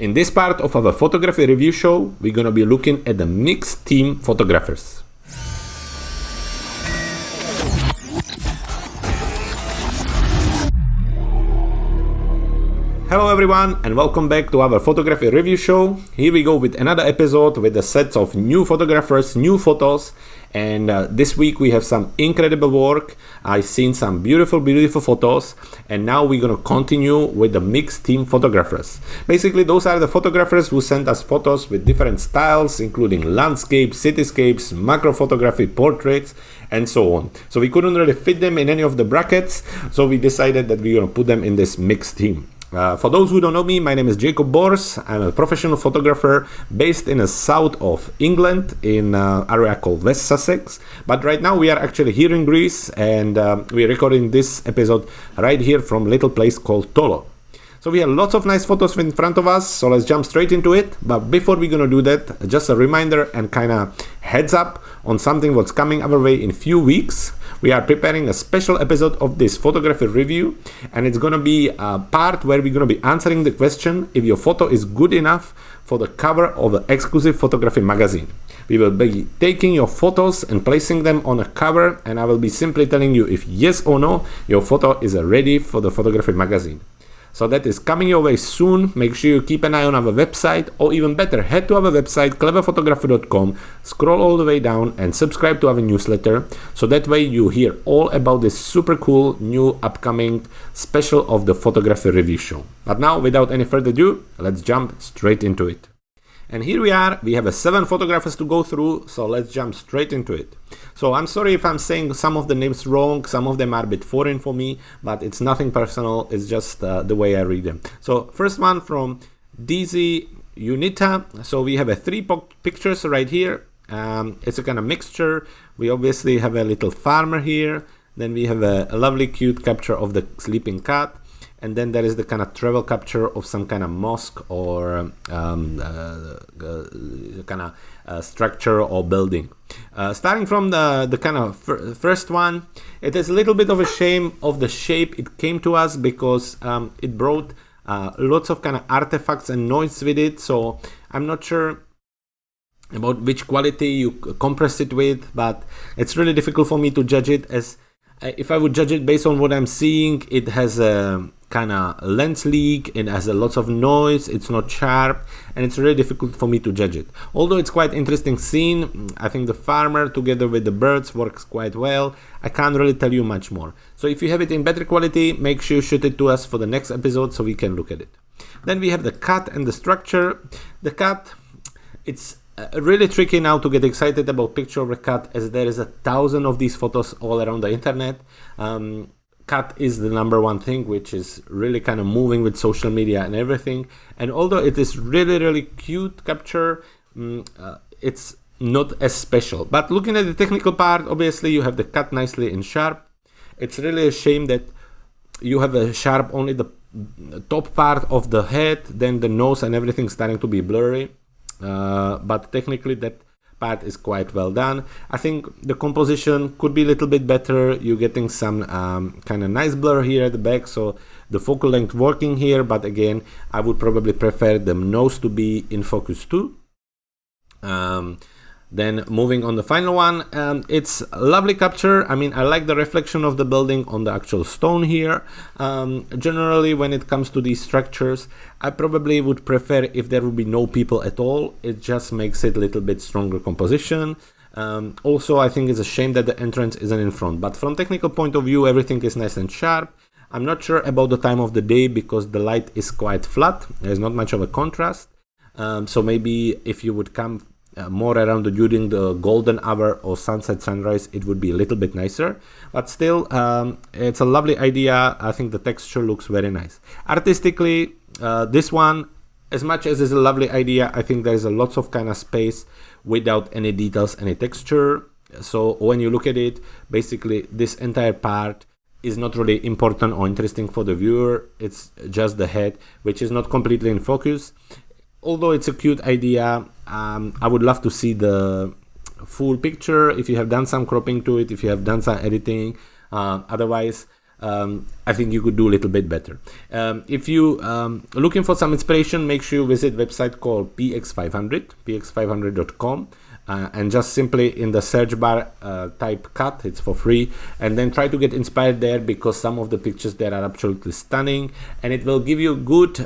In this part of our photography review show, we're going to be looking at the mixed team photographers. Hello everyone and welcome back to our photography review show. Here we go with another episode with a set of new photographers, new photos, and this week we have some incredible work. I've seen some beautiful photos, and now we're going to continue with the mixed team photographers. Basically those are the photographers who sent us photos with different styles, including landscapes, cityscapes, macro photography, portraits, and so on. So we couldn't really fit them in any of the brackets, so we decided that we're going to put them in this mixed team. For those who don't know me, my name is Jacob Bors. I'm a professional photographer based in the south of England in an area called West Sussex. But right now we are actually here in Greece, and we're recording this episode right here from a little place called Tolo. So we have lots of nice photos in front of us, so let's jump straight into it. But before we're going to do that, just a reminder and kind of heads up on something what's coming our way in a few weeks. We are preparing a special episode of this photography review, and it's going to be a part where we're going to be answering the question if your photo is good enough for the cover of the exclusive photography magazine. We will be taking your photos and placing them on a cover, and I will be simply telling you if yes or no your photo is ready for the photography magazine. So that is coming your way soon. Make sure you keep an eye on our website, or even better, head to our website cleverphotography.com, scroll all the way down and subscribe to our newsletter, so that way you hear all about this super cool new upcoming special of the photography review show. But now, without any further ado, let's jump straight into it. And here we are, we have 7 photographers to go through, so let's jump straight into it. So I'm sorry if I'm saying some of the names wrong, some of them are a bit foreign for me, but it's nothing personal, it's just the way I read them. So first one from Deasy Junita. So we have 3 pictures right here. It's a kind of mixture. We obviously have a little farmer here. Then we have a lovely cute capture of the sleeping cat. And then there is the kind of travel capture of some kind of mosque or kind of structure or building. Starting from the kind of first one, it is a little bit of a shame of the shape it came to us, because it brought lots of kind of artifacts and noise with it. So I'm not sure about which quality you compress it with, but it's really difficult for me to judge it. As if I would judge it based on what I'm seeing, it has a kind of lens leak, it has a lots of noise, it's not sharp, and it's really difficult for me to judge it. Although it's quite interesting scene, I think the farmer together with the birds works quite well. I can't really tell you much more. So if you have it in better quality, make sure you shoot it to us for the next episode so we can look at it. Then we have the cat and the structure. The cat, it's really tricky now to get excited about picture of a cat, as there is 1,000 of these photos all around the internet. Cat is the number one thing which is really kind of moving with social media and everything. And although it is really cute capture, it's not as special. But looking at the technical part, obviously you have the cat nicely in sharp. It's really a shame that you have a sharp only the top part of the head, then the nose and everything starting to be blurry. But technically that part is quite well done. I think the composition could be a little bit better. You're getting some kind of nice blur here at the back, so the focal length working here, but again I would probably prefer the nose to be in focus too. Then moving on the final one, it's a lovely capture. I mean, I like the reflection of the building on the actual stone here. Generally, when it comes to these structures, I probably would prefer if there would be no people at all. It just makes it a little bit stronger composition. Also, I think it's a shame that the entrance isn't in front. But from technical point of view, everything is nice and sharp. I'm not sure about the time of the day because the light is quite flat. There's not much of a contrast. So maybe if you would come more around during the golden hour or sunset sunrise, it would be a little bit nicer, but still it's a lovely idea. I think the texture looks very nice. Artistically, this one, as much as it's a lovely idea, I think there's a lots of kind of space without any details, any texture. So when you look at it, basically this entire part is not really important or interesting for the viewer. It's just the head, which is not completely in focus. Although it's a cute idea, I would love to see the full picture if you have done some cropping to it, if you have done some editing. Otherwise, I think you could do a little bit better. If you looking for some inspiration, make sure you visit website called px500.com. And just simply in the search bar type cut, it's for free, and then try to get inspired there, because some of the pictures there are absolutely stunning, and it will give you good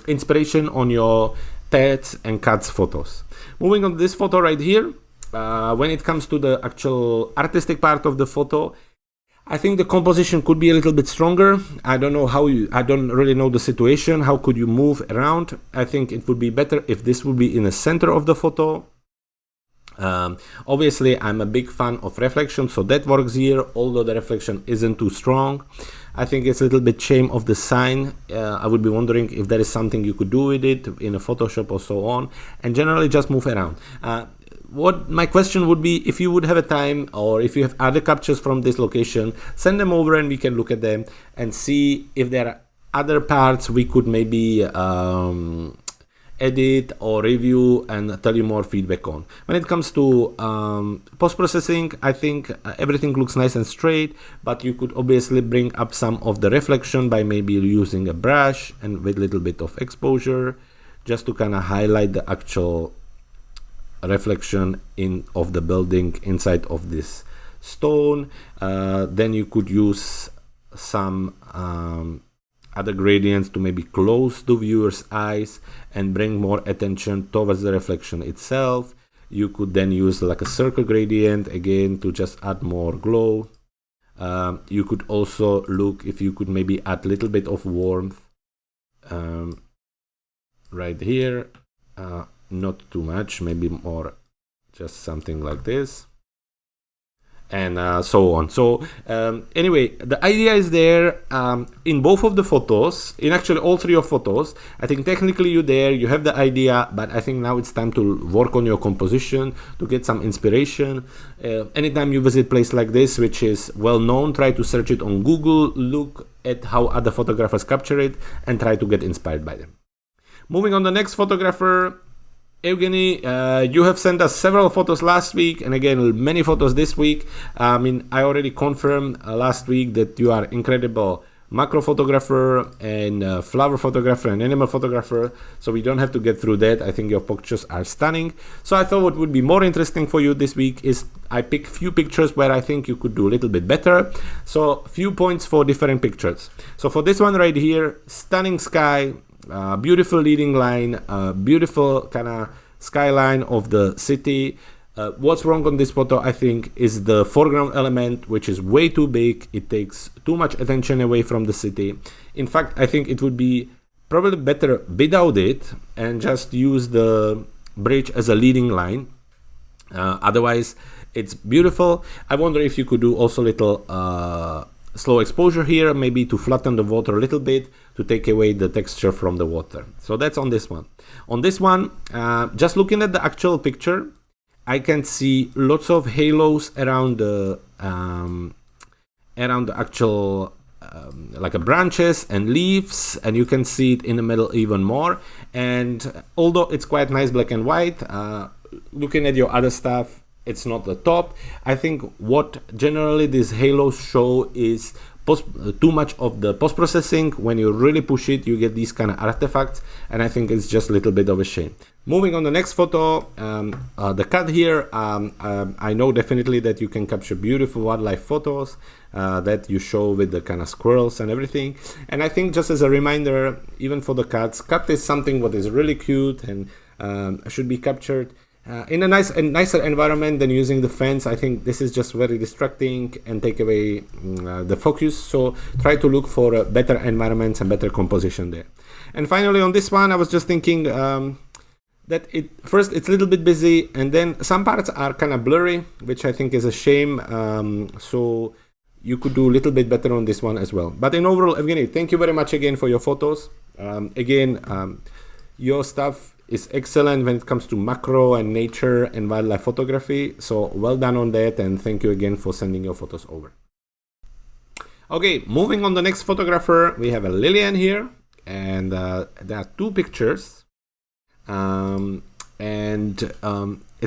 inspiration on your tests and cuts photos. Moving on to this photo right here, when it comes to the actual artistic part of the photo, I think the composition could be a little bit stronger. I don't know how I don't really know the situation. How could you move around? I think it would be better if this would be in the center of the photo. Obviously I'm a big fan of reflection, so that works here, although the reflection isn't too strong. I think it's a little bit shame of the sign. I would be wondering if there is something you could do with it in a Photoshop or so on, and generally just move around. What my question would be, if you would have a time, or if you have other captures from this location, send them over and we can look at them and see if there are other parts we could maybe edit or review and tell you more feedback on. When it comes to post-processing, I think everything looks nice and straight, but you could obviously bring up some of the reflection by maybe using a brush and with a little bit of exposure, just to kind of highlight the actual reflection of the building inside of this stone. Then you could use some other gradients to maybe close the viewer's eyes and bring more attention towards the reflection itself. You could then use like a circle gradient again to just add more glow. You could also look if you could maybe add a little bit of warmth right here, not too much, maybe more, just something like this, and so on. So anyway, the idea is there in both of the photos, in actually all three of photos. I think technically you're there, you have the idea, but I think now it's time to work on your composition to get some inspiration. Anytime you visit a place like this, which is well known, try to search it on Google, look at how other photographers capture it, and try to get inspired by them. Moving on, the next photographer, Eugenie, you have sent us several photos last week, and again many photos this week. I already confirmed last week that you are incredible macro photographer and flower photographer and animal photographer, so we don't have to get through that. I think your pictures are stunning. So I thought what would be more interesting for you this week is I pick few pictures where I think you could do a little bit better. So few points for different pictures. So for this one right here, stunning sky, beautiful leading line, beautiful kind of skyline of the city. What's wrong on this photo, I think, is the foreground element, which is way too big. It takes too much attention away from the city. In fact, I think it would be probably better without it and just use the bridge as a leading line. Otherwise, it's beautiful. I wonder if you could do also a little slow exposure here, maybe to flatten the water a little bit to take away the texture from the water. So that's on this one. On this one, just looking at the actual picture, I can see lots of halos around the actual like branches and leaves, and you can see it in the middle even more. And although it's quite nice black and white, looking at your other stuff, it's not the top. I think what generally these halos show is too much of the post-processing. When you really push it, you get these kind of artifacts, and I think it's just a little bit of a shame. Moving on the next photo, the cut here, I know definitely that you can capture beautiful wildlife photos that you show with the kind of squirrels and everything. And I think just as a reminder, even for the cuts, cut is something what is really cute and should be captured in a nicer environment than using the fence. I think this is just very distracting and take away the focus. So try to look for better environments and better composition there. And finally on this one, I was just thinking that first it's a little bit busy, and then some parts are kind of blurry, which I think is a shame. So you could do a little bit better on this one as well. But in overall, Evgeny, thank you very much again for your photos. Your stuff is excellent when it comes to macro and nature and wildlife photography. So well done on that, and thank you again for sending your photos over. Okay, moving on the next photographer, we have a Lilian here, and there are two pictures. It's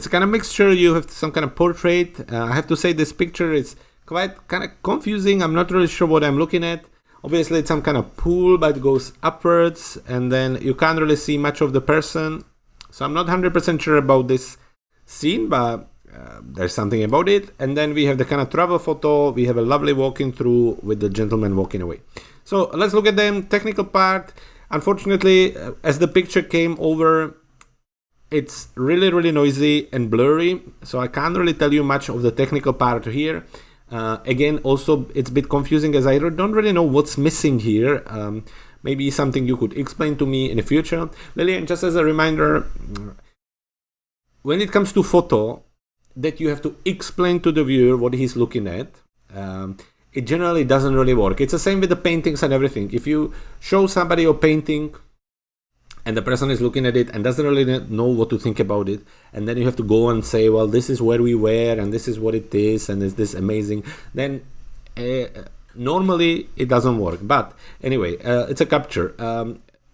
a kind of mixture. You have some kind of portrait. I have to say this picture is quite kind of confusing. I'm not really sure what I'm looking at. Obviously it's some kind of pool, but it goes upwards, and then you can't really see much of the person. So I'm not 100% sure about this scene, but there's something about it. And then we have the kind of travel photo. We have a lovely walking through with the gentleman walking away. So let's look at the technical part. Unfortunately, as the picture came over, it's really, really noisy and blurry. So I can't really tell you much of the technical part here. Again, also, it's a bit confusing as I don't really know what's missing here. Maybe something you could explain to me in the future. Lilian, just as a reminder, when it comes to photo, that you have to explain to the viewer what he's looking at, it generally doesn't really work. It's the same with the paintings and everything. If you show somebody a painting and the person is looking at it and doesn't really know what to think about it, and then you have to go and say, well, this is where we were and this is what it is and is this amazing, then normally it doesn't work. But anyway, it's a capture.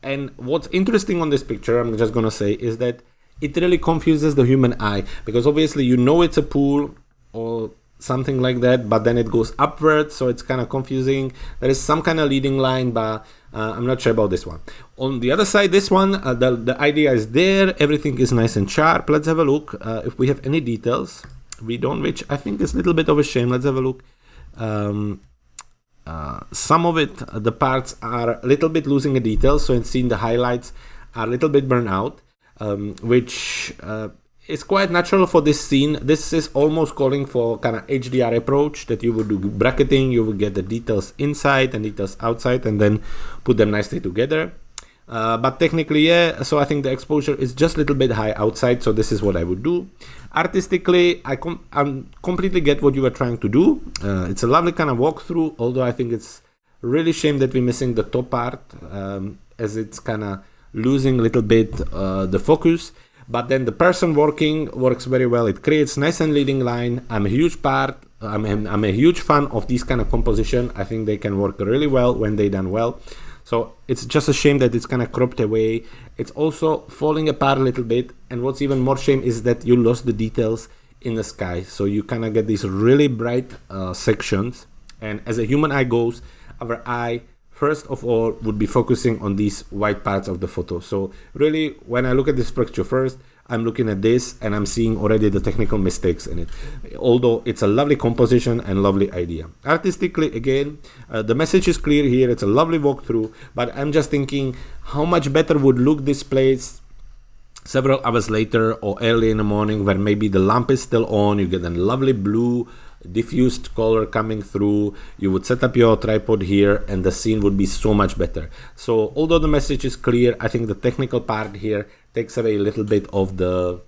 And what's interesting on this picture, I'm just gonna say, is that it really confuses the human eye, because obviously you know it's a pool or something like that, but then it goes upwards, so it's kind of confusing. There is some kind of leading line, but I'm not sure about this one. On the other side, this one, the idea is there, everything is nice and sharp. Let's have a look if we have any details. We don't, which I think is a little bit of a shame. Let's have a look. Some of it, the parts are a little bit losing the details, so in seeing the highlights are a little bit burned out, which is quite natural for this scene. This is almost calling for kind of HDR approach, that you would do bracketing, you would get the details inside and details outside and then put them nicely together. But technically, yeah, so I think the exposure is just a little bit high outside, so this is what I would do. Artistically, I completely get what you were trying to do. It's a lovely kind of walkthrough, although I think it's really shame that we're missing the top part, as it's kind of losing a little bit the focus. But then the person working works very well. It creates nice and leading line. I'm a huge fan of these kind of composition. I think they can work really well when they done well. So it's just a shame that it's kind of cropped away. It's also falling apart a little bit. And what's even more shame is that you lost the details in the sky. So you kind of get these really bright sections. And as a human eye goes, our eye first of all would be focusing on these white parts of the photo. So really, when I look at this picture first, I'm looking at this and I'm seeing already the technical mistakes in it, although it's a lovely composition and lovely idea. Artistically, again, the message is clear here. It's a lovely walkthrough, but I'm just thinking how much better would look this place several hours later or early in the morning, where maybe the lamp is still on, you get a lovely blue diffused color coming through. You would set up your tripod here and the scene would be so much better. So although the message is clear, I think the technical part here takes away a little bit of the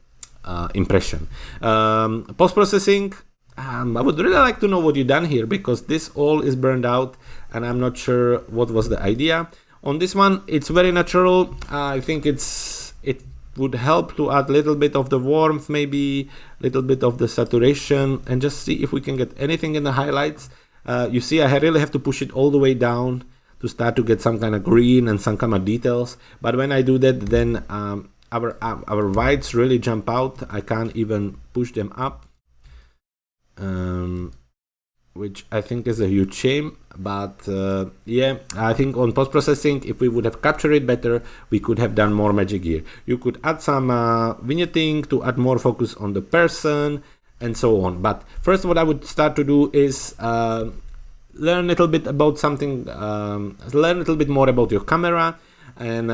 impression. Post-processing, I would really like to know what you've done here, because this all is burned out and I'm not sure what was the idea. On this one, it's very natural. I think it would help to add a little bit of the warmth, maybe a little bit of the saturation, and just see if we can get anything in the highlights. You see, I really have to push it all the way down to start to get some kind of green and some kind of details. But when I do that, then our whites really jump out. I can't even push them up, which I think is a huge shame. But yeah, I think on post-processing, if we would have captured it better, we could have done more magic here. You could add some vignetting to add more focus on the person and so on. But first, what I would start to do is learn a little bit about something, learn a little bit more about your camera, and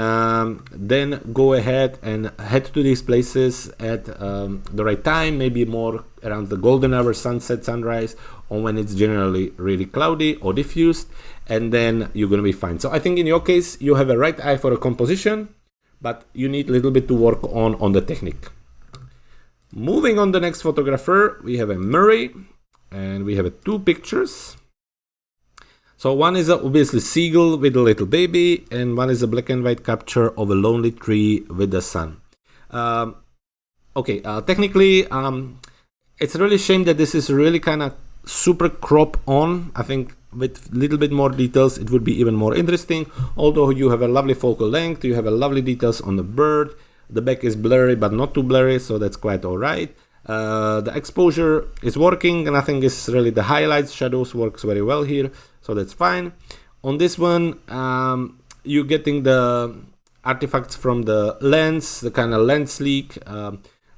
then go ahead and head to these places at the right time, maybe more around the golden hour, sunset, sunrise, or when it's generally really cloudy or diffused, and then you're going to be fine. So I think in your case, you have a right eye for a composition, but you need a little bit to work on the technique. Moving on the next photographer, we have a Murray, and we have two pictures. So one is obviously seagull with a little baby, and one is a black and white capture of a lonely tree with the sun. Technically, it's really a shame that this is really kind of super crop on. I think with a little bit more details, it would be even more interesting. Although you have a lovely focal length, you have a lovely details on the bird. The back is blurry, but not too blurry, so that's quite all right. The exposure is working, nothing is really the highlights, shadows works very well here, so that's fine. On this one, you're getting the artifacts from the lens, the kind of lens leak,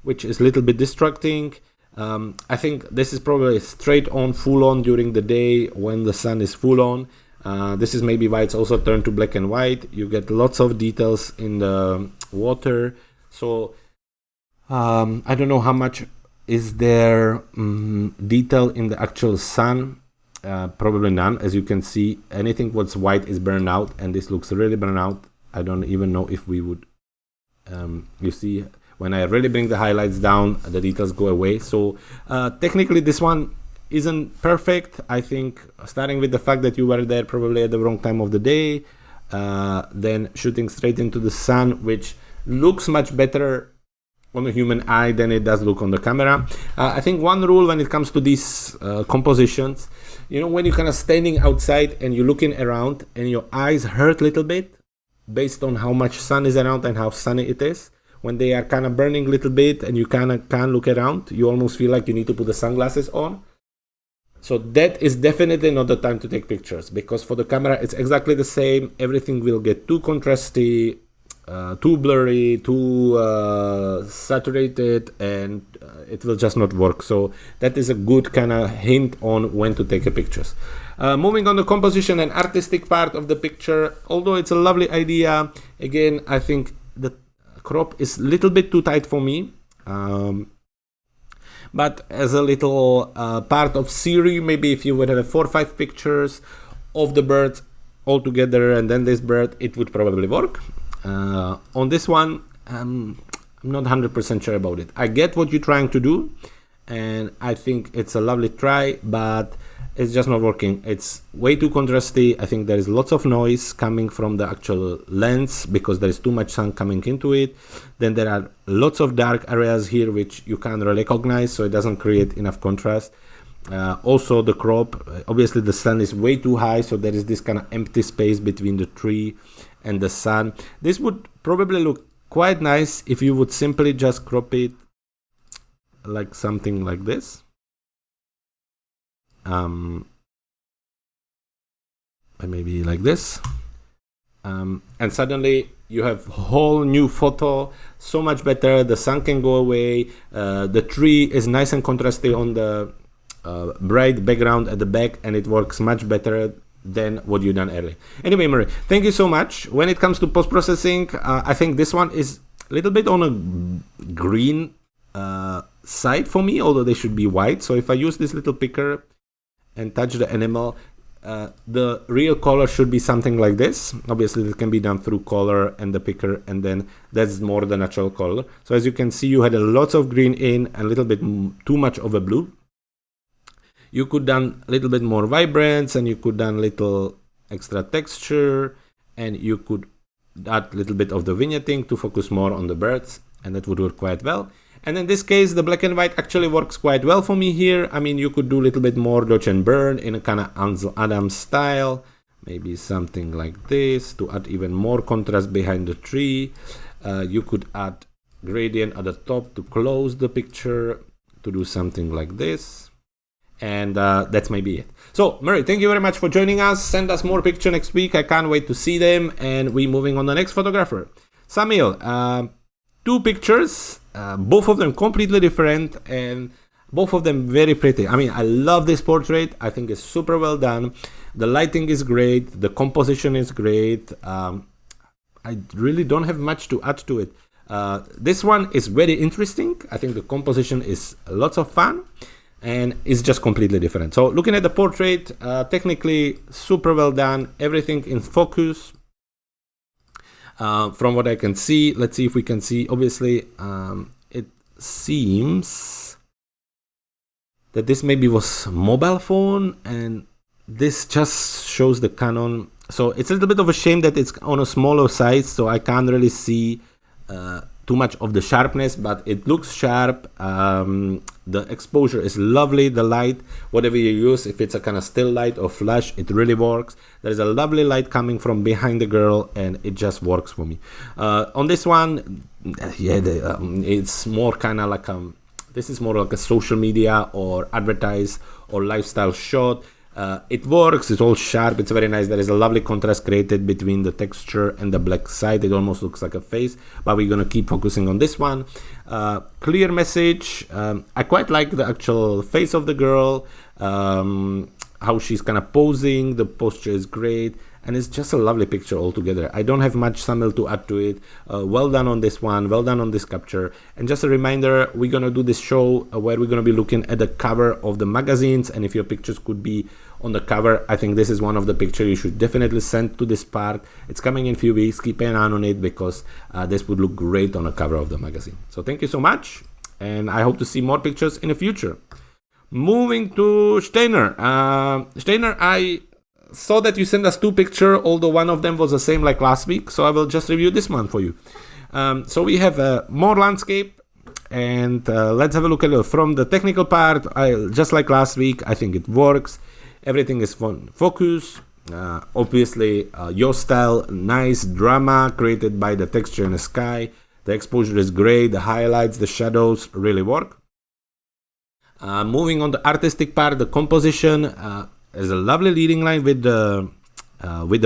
which is a little bit distracting. I think this is probably straight on, full on during the day when the sun is full on. This is maybe why it's also turned to black and white. You get lots of details in the water. So I don't know how much is there detail in the actual sun. Probably none. As you can see, anything what's white is burned out, and this looks really burned out. I don't even know if we would, you see, when I really bring the highlights down, the details go away. So technically this one isn't perfect. I think starting with the fact that you were there probably at the wrong time of the day, then shooting straight into the sun, which looks much better on the human eye than it does look on the camera. I think one rule when it comes to these compositions, you know, when you're kind of standing outside and you're looking around and your eyes hurt a little bit based on how much sun is around and how sunny it is, when they are kind of burning a little bit and you kind of can't look around, you almost feel like you need to put the sunglasses on. So that is definitely not the time to take pictures, because for the camera it's exactly the same. Everything will get too contrasty, too blurry, too saturated, and it will just not work. So that is a good kind of hint on when to take a pictures. Moving on the composition and artistic part of the picture, although it's a lovely idea, again, I think the crop is a little bit too tight for me. But as a little part of series, maybe if you would have 4 or 5 pictures of the bird all together and then this bird, it would probably work. On this one, I'm not 100% sure about it. I get what you're trying to do, and I think it's a lovely try, but it's just not working. It's way too contrasty. I think there is lots of noise coming from the actual lens because there is too much sun coming into it. Then there are lots of dark areas here which you can't recognize, so it doesn't create enough contrast. Also the crop, obviously the sun is way too high, so there is this kind of empty space between the tree and the sun. This would probably look quite nice if you would simply just crop it like something like this. And maybe like this, and suddenly you have whole new photo, so much better. The sun can go away, the tree is nice and contrasty on the bright background at the back, and it works much better than what you done earlier. Anyway, Marie, thank you so much. When it comes to post-processing, I think this one is a little bit on a green side for me, although they should be white. So if I use this little picker and touch the animal, the real color should be something like this. Obviously this can be done through color and the picker, and then that's more the natural color. So as you can see, you had a lot of green in and a little bit too much of a blue. You could done a little bit more vibrance, and you could done little extra texture, and you could add a little bit of the vignetting to focus more on the birds, and that would work quite well. And in this case, the black and white actually works quite well for me here. I mean, you could do a little bit more dodge and burn in a kind of Ansel Adams style. Maybe something like this to add even more contrast behind the tree. You could add gradient at the top to close the picture, to do something like this. And that's maybe it. So, Murray, thank you very much for joining us. Send us more pictures next week. I can't wait to see them. And we're moving on to the next photographer. Samil, 2 pictures, both of them completely different, and both of them very pretty. I mean, I love this portrait. I think it's super well done. The lighting is great. The composition is great. I really don't have much to add to it. This one is very interesting. I think the composition is lots of fun, and it's just completely different. So looking at the portrait, technically super well done. Everything in focus. From what I can see, let's see if we can see. Obviously, it seems that this maybe was mobile phone, and this just shows the Canon. So it's a little bit of a shame that it's on a smaller size, so I can't really see too much of the sharpness, but it looks sharp. The exposure is lovely. The light, whatever you use, if it's a kind of still light or flash, it really works. There's a lovely light coming from behind the girl, and it just works for me. On this one, yeah, it's more kind of like This is more like a social media or advertise or lifestyle shot. It works, it's all sharp, it's very nice. There is a lovely contrast created between the texture and the black side. It almost looks like a face, but we're gonna keep focusing on this one. Clear message. I quite like the actual face of the girl, how she's kind of posing, the posture is great, and it's just a lovely picture altogether. I don't have much Samil to add to it. Well done on this one, well done on this capture. And just a reminder, we're gonna do this show where we're gonna be looking at the cover of the magazines, and if your pictures could be on the cover, I think this is one of the pictures you should definitely send to this part. It's coming in a few weeks, keep an eye on it, because this would look great on the cover of the magazine. So thank you so much, and I hope to see more pictures in the future. Moving to Steiner. Steiner, I saw that you sent us 2 pictures, although one of them was the same like last week, so I will just review this one for you. So we have more landscape, and let's have a look at it from the technical part. Just like last week, I think it works. Everything is focus. Obviously, your style, nice drama created by the texture in the sky. The exposure is great. The highlights, the shadows really work. Moving on the artistic part, the composition. There's a lovely leading line with the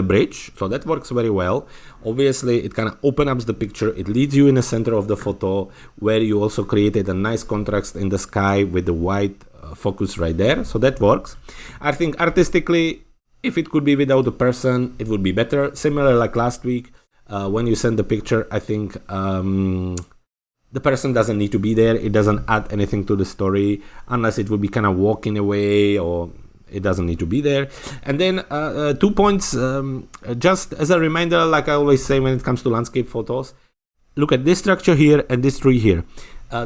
bridge, so that works very well. Obviously, it kind of opens up the picture. It leads you in the center of the photo, where you also created a nice contrast in the sky with the white focus right there, so that works. I think artistically, if it could be without a person, it would be better. Similar like last week, when you send the picture, I think the person doesn't need to be there. It doesn't add anything to the story, unless it would be kind of walking away, or it doesn't need to be there. And then 2 points, just as a reminder, like I always say when it comes to landscape photos, look at this structure here and this tree here.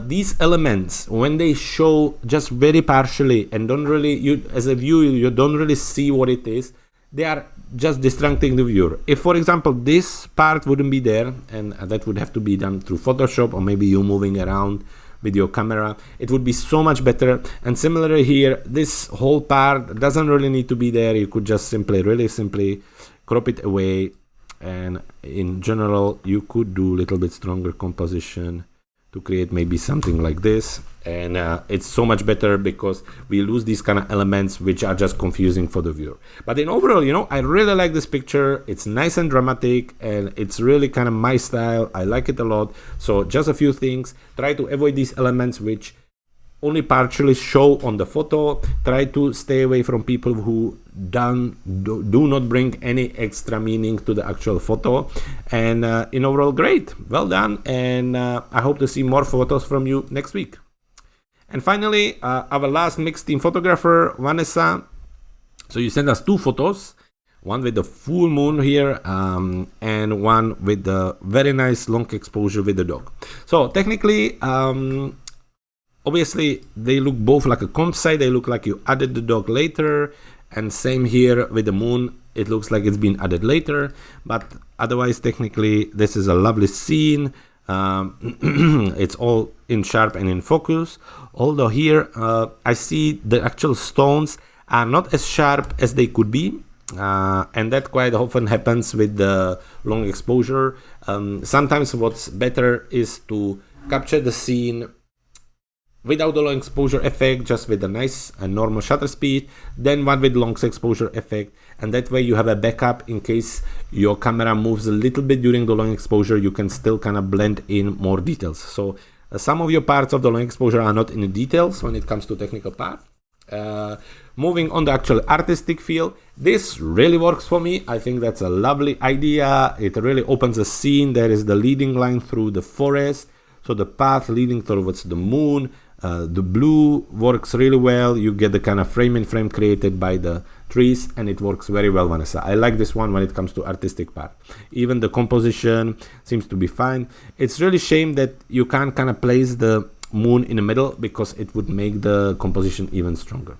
These elements, when they show just very partially and don't really, you as a viewer, you don't really see what it is, they are just distracting the viewer. If, for example, this part wouldn't be there, and that would have to be done through Photoshop, or maybe you moving around with your camera, it would be so much better. And similarly here, this whole part doesn't really need to be there. You could just really simply crop it away, and in general you could do a little bit stronger composition to create maybe something like this, and it's so much better because we lose these kind of elements which are just confusing for the viewer. But in overall, you know, I really like this picture. It's nice and dramatic, and it's really kind of my style. I like it a lot. So just a few things: try to avoid these elements which only partially show on the photo. Try to stay away from people who do not bring any extra meaning to the actual photo. And in overall, great, well done, and I hope to see more photos from you next week. And finally, our last mixed team photographer, Vanessa. So you sent us 2 photos, one with the full moon here, and one with the very nice long exposure with the dog. So technically, obviously, they look both like a comp site. They look like you added the dog later, and same here with the moon. It looks like it's been added later, but otherwise, technically, this is a lovely scene. It's all in sharp and in focus. Although here, I see the actual stones are not as sharp as they could be. And that quite often happens with the long exposure. Sometimes what's better is to capture the scene without the long exposure effect, just with a nice and normal shutter speed, then one with long exposure effect, and that way you have a backup in case your camera moves a little bit during the long exposure. You can still kind of blend in more details. So some of your parts of the long exposure are not in the details when it comes to technical part. Moving on the actual artistic feel, this really works for me. I think that's a lovely idea. It really opens a scene. There is the leading line through the forest, so the path leading towards the moon. The blue works really well. You get the kind of frame in frame created by the trees, and it works very well, Vanessa. I like this one when it comes to artistic part. Even the composition seems to be fine. It's really shame that you can't kind of place the moon in the middle, because it would make the composition even stronger.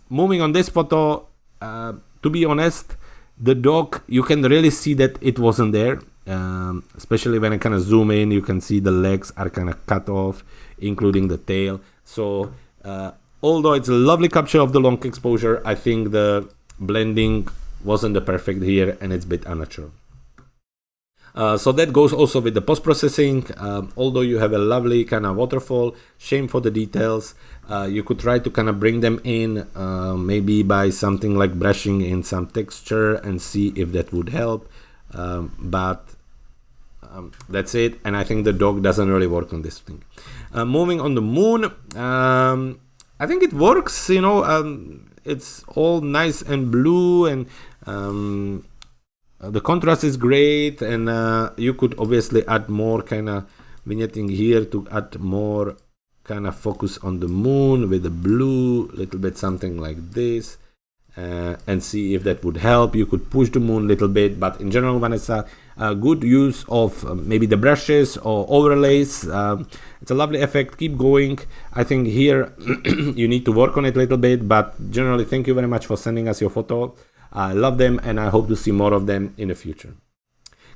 Moving on this photo, to be honest, the dog, you can really see that it wasn't there. Especially when I kind of zoom in, you can see the legs are kind of cut off, including the tail. So although it's a lovely capture of the long exposure, I think the blending wasn't the perfect here, and it's a bit unnatural. So that goes also with the post-processing. Although you have a lovely kind of waterfall, shame for the details. You could try to kind of bring them in, maybe by something like brushing in some texture and see if that would help. But that's it. And I think the dog doesn't really work on this thing. Moving on the moon, I think it works, you know. It's all nice and blue, and the contrast is great, and you could obviously add more kind of vignetting here to add more kind of focus on the moon with the blue, little bit something like this, and see if that would help. You could push the moon a little bit, but in general, Vanessa, good use of maybe the brushes or overlays. It's a lovely effect. Keep going. I think here you need to work on it a little bit, but generally, thank you very much for sending us your photo. I love them, and I hope to see more of them in the future.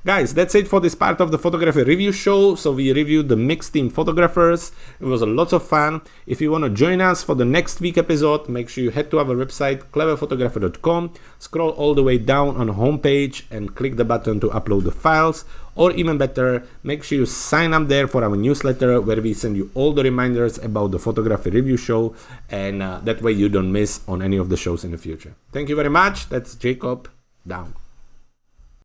Guys, that's it for this part of the photography review show. So we reviewed the mixed team photographers. It was a lot of fun. If you want to join us for the next week episode, make sure you head to our website, cleverphotographer.com, scroll all the way down on the homepage and click the button to upload the files. Or even better, make sure you sign up there for our newsletter where we send you all the reminders about the photography review show, and that way you don't miss on any of the shows in the future. Thank you very much. That's Jacob, down.